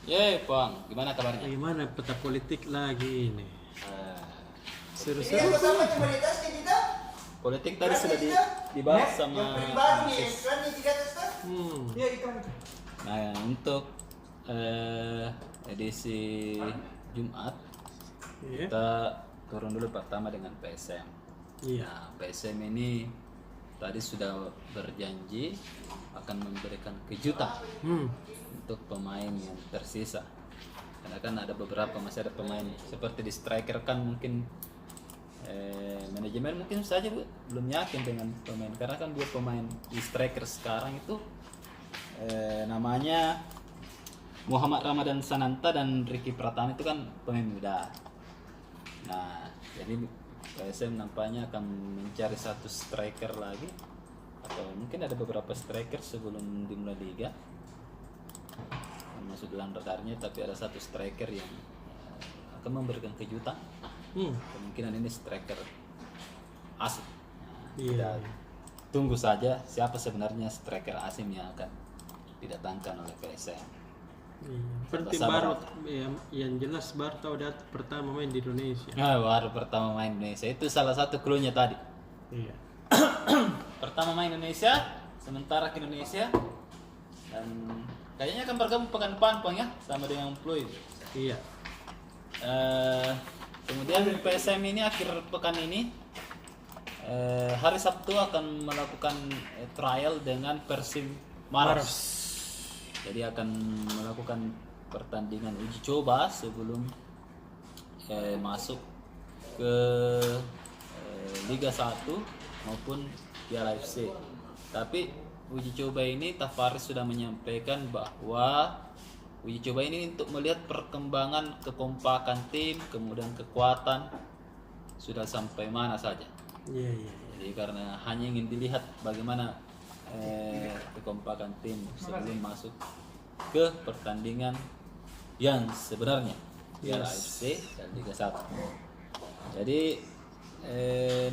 Bang, gimana kabarnya? Bagaimana peta politik lagi ini? Eh, Seru-seru. Politik tadi sudah dibahas sama Sis. Hmm. Nah, untuk edisi Jumat Iya. kita turun dulu pertama dengan PSM. Iya. Nah, PSM ini tadi sudah berjanji akan memberikan kejutan Hmm. untuk pemain yang tersisa. Karena kan ada beberapa masih ada pemain seperti di striker kan mungkin manajemen mungkin saja belum yakin dengan pemain karena kan dua pemain di striker sekarang itu namanya Muhammad Ramadan Sananta dan Ricky Pratama itu kan pemain muda. Nah, jadi PSM nampaknya akan mencari satu striker lagi atau mungkin ada beberapa striker sebelum dimulai liga masuk dalam radarnya, tapi ada satu striker yang akan memberikan kejutan. Kemungkinan ini striker asing. Iya. Kita tunggu saja siapa sebenarnya striker asing yang akan didatangkan oleh PSM. Iya. Penting baru yang jelas baru tahu data pertama main di Indonesia. Nah, baru pertama main Indonesia itu salah satu clue-nya tadi. Iya. Pertama main Indonesia, sementara ke Indonesia dan kayaknya akan bergabung pekan depan Bang ya sama dengan Pluit. Iya. Kemudian PSM ini akhir pekan ini hari Sabtu akan melakukan trial dengan Persib Maros. Jadi akan melakukan pertandingan uji coba sebelum masuk ke Liga 1 maupun Piala FC. Tapi uji coba ini Tavares sudah menyampaikan bahwa uji coba ini untuk melihat perkembangan kekompakan tim, kemudian kekuatan sudah sampai mana saja. Iya, iya. Jadi karena hanya ingin dilihat bagaimana kekompakan tim sebelum masuk ke pertandingan yang sebenarnya Piala AFC dan Liga 1. Jadi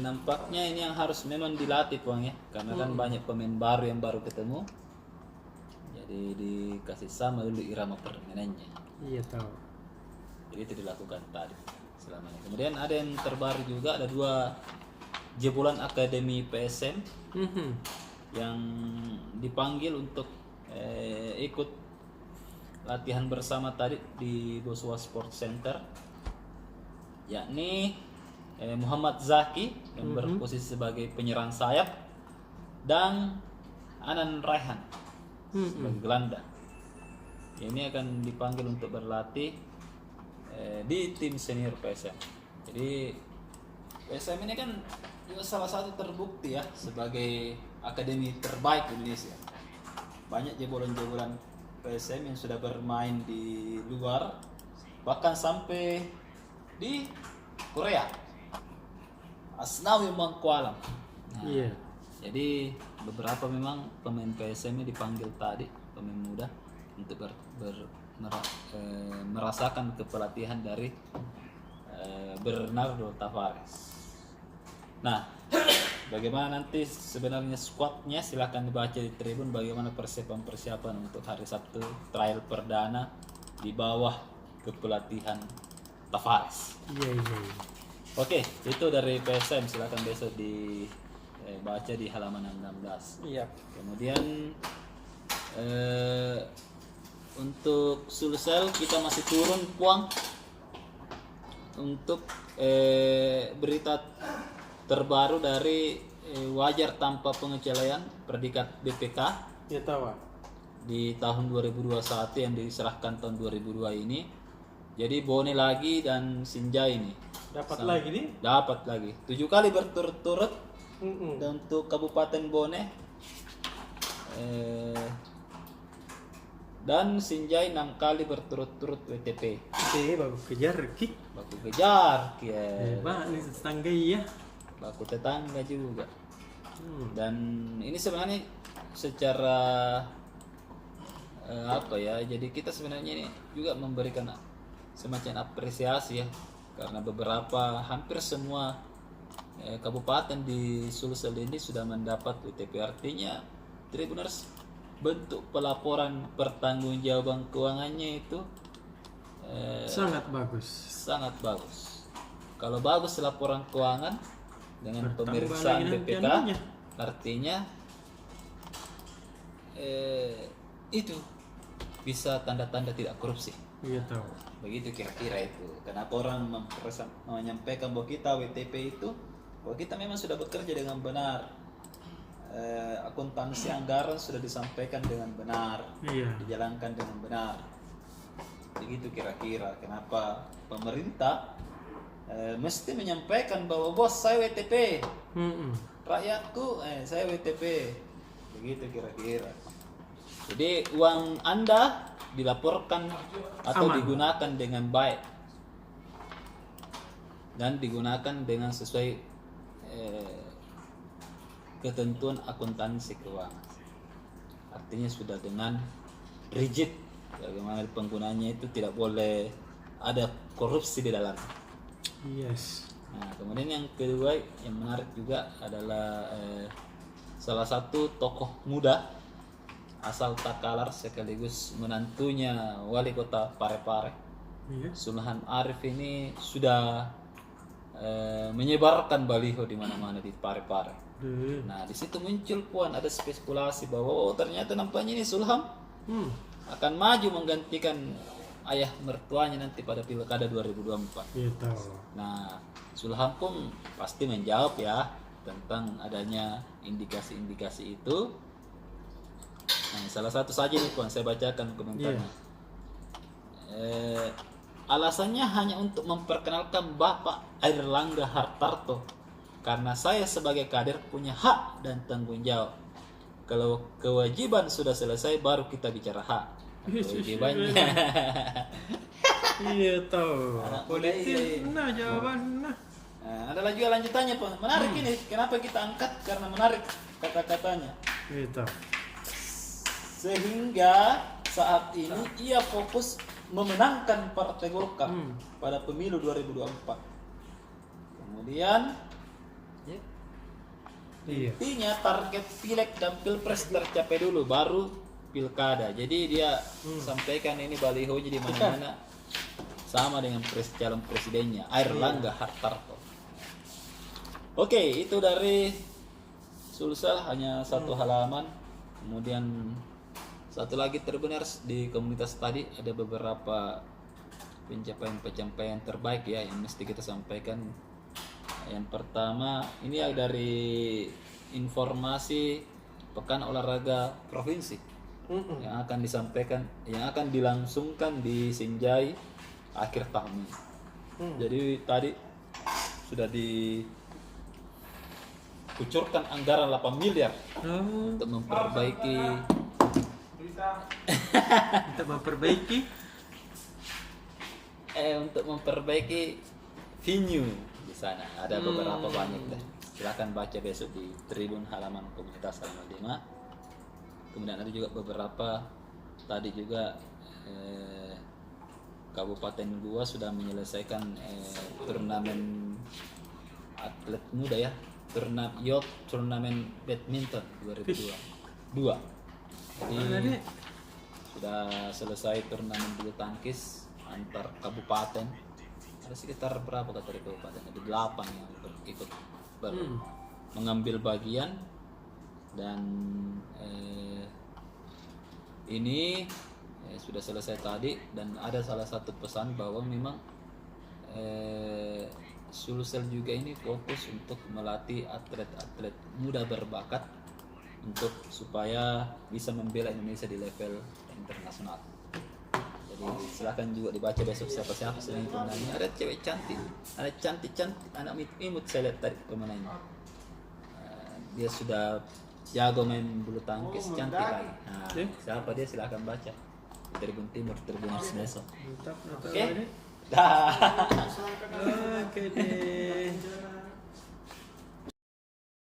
nampaknya ini yang harus memang dilatih Bang ya, karena kan banyak pemain baru yang baru ketemu. Jadi dikasih sama dulu irama permainannya. Iya tahu. Jadi itu dilakukan tadi selama ini. Kemudian ada yang terbaru juga, ada dua jebolan akademi PSM yang dipanggil untuk ikut latihan bersama tadi di Boswa Sport Center, yakni Muhammad Zaki yang berposisi sebagai penyerang sayap dan Anan Raihan sebagai gelandang. Ini akan dipanggil untuk berlatih di tim senior PSM. Jadi PSM ini kan juga salah satu terbukti ya sebagai akademi terbaik di Indonesia. Banyak jebolan-jebolan PSM yang sudah bermain di luar, bahkan sampai di Korea, Asnawi Mangkualam. Nah, Iya. jadi beberapa memang pemain PSM ini dipanggil tadi, pemain muda untuk merasakan kepelatihan dari Bernardo Tavares. Nah, bagaimana nanti sebenarnya squadnya silahkan dibaca di Tribun bagaimana persiapan untuk hari Sabtu trial perdana di bawah kepelatihan Tavares. Iya, iya, iya. Oke, itu dari PSM, silahkan besok dibaca di halaman 16. Iya. Kemudian untuk Sulsel kita masih turun Puang untuk berita terbaru dari wajar tanpa pengecualian predikat BPK Iya tahu. di tahun 2021 yang diserahkan tahun 2002 ini. Jadi Bone lagi dan Sinjai ini Dapat lagi nih? dapat lagi 7 kali berturut-turut. Dan untuk Kabupaten Bone dan Sinjai 6 kali berturut-turut WTP. Bagus kejar kick. Baku kejar, Hebat nih tetangga ya. baku tetangga juga. Dan ini sebenarnya secara apa ya? Jadi kita sebenarnya ini juga memberikan semacam apresiasi ya, karena beberapa hampir semua kabupaten di Sulsel ini sudah mendapat WTP, artinya Tribuners bentuk pelaporan pertanggungjawaban keuangannya itu Sangat bagus. sangat bagus. Kalau bagus laporan keuangan dengan Bertambah pemeriksaan lagi nanti BPK, anunya. artinya itu bisa tanda-tanda tidak korupsi. Iya tahu. Begitu kira-kira itu. Kenapa orang menyampaikan bahwa kita WTP itu, bahwa kita memang sudah bekerja dengan benar. Akuntansi anggaran sudah disampaikan dengan benar, Iya. dijalankan dengan benar. Begitu kira-kira. Kenapa pemerintah mesti menyampaikan bahwa bos saya WTP, rakyatku saya WTP. Begitu kira-kira. Jadi uang Anda dilaporkan atau Aman. digunakan dengan baik dan digunakan dengan sesuai ketentuan akuntansi keuangan. Artinya sudah dengan rigid bagaimana penggunanya, itu tidak boleh ada korupsi di dalam. Yes. Nah, kemudian yang kedua yang menarik juga adalah salah satu tokoh muda asal Takalar sekaligus menantunya wali kota Parepare, Iya. Sulhan Arif ini sudah menyebarkan baliho di mana-mana di Parepare. Nah, di situ muncul puan ada spekulasi bahwa ternyata nampaknya ini Sulhan akan maju menggantikan ayah mertuanya nanti pada pilkada 2024. Iya tahu. Nah, Sulhan pun pasti menjawab ya tentang adanya indikasi-indikasi itu. Nah, salah satu saja nih Puan, saya bacakan komentarnya. Alasannya hanya untuk memperkenalkan Bapak Airlangga Hartarto, karena saya sebagai kader punya hak dan tanggung jawab. Kalau kewajiban sudah selesai baru kita bicara hak. Kewajibannya. Iya tahu. Anak muda, Politik. iya. Nah jawaban. Nah. Nah, ada lagi lanjutannya Pak. Menarik ini. Kenapa kita angkat? Karena menarik kata-katanya. Iya tahu. Sehingga saat ini ia fokus memenangkan Partai Golkar pada pemilu 2024. Kemudian Iya. intinya target pileg dan pilpres tercapai dulu, baru pilkada. Jadi dia sampaikan ini balihonya di mana-mana sama dengan calon presidennya Airlangga Hartarto. Oke, itu dari Sulsel hanya satu halaman. Kemudian satu lagi terbenar di komunitas tadi ada beberapa pencapaian-pencapaian terbaik ya yang mesti kita sampaikan. Yang pertama ini dari informasi Pekan Olahraga Provinsi yang akan disampaikan, yang akan dilangsungkan di Sinjai akhir tahun ini. Jadi tadi sudah dikucurkan anggaran 8 miliar untuk memperbaiki untuk memperbaiki venue di sana. Ada beberapa banyak deh. Silakan baca besok di Tribun halaman komunitas halaman 5. Kemudian ada juga beberapa tadi juga Kabupaten Goa sudah menyelesaikan turnamen atlet muda ya, turnamen badminton 2022. Jadi sudah selesai turnamen bulu tangkis antar kabupaten. Ada sekitar berapa kata dari kabupaten? Ada 8 yang ikut mengambil bagian, dan ini sudah selesai tadi. Dan ada salah satu pesan bahwa memang Sulsel juga ini fokus untuk melatih atlet-atlet muda berbakat untuk supaya bisa membela Indonesia di level internasional. Jadi silakan juga dibaca besok siapa-siapa selain pemainnya. Ada cewek cantik, ada cantik-cantik, anak imut saya lihat tadi pemainnya. Dia sudah jago main bulu tangkis, cantik lagi. Nah, siapa dia silakan baca. Tribun Timur, Tribun besok. Mantap. Oke. Dah. Oke deh.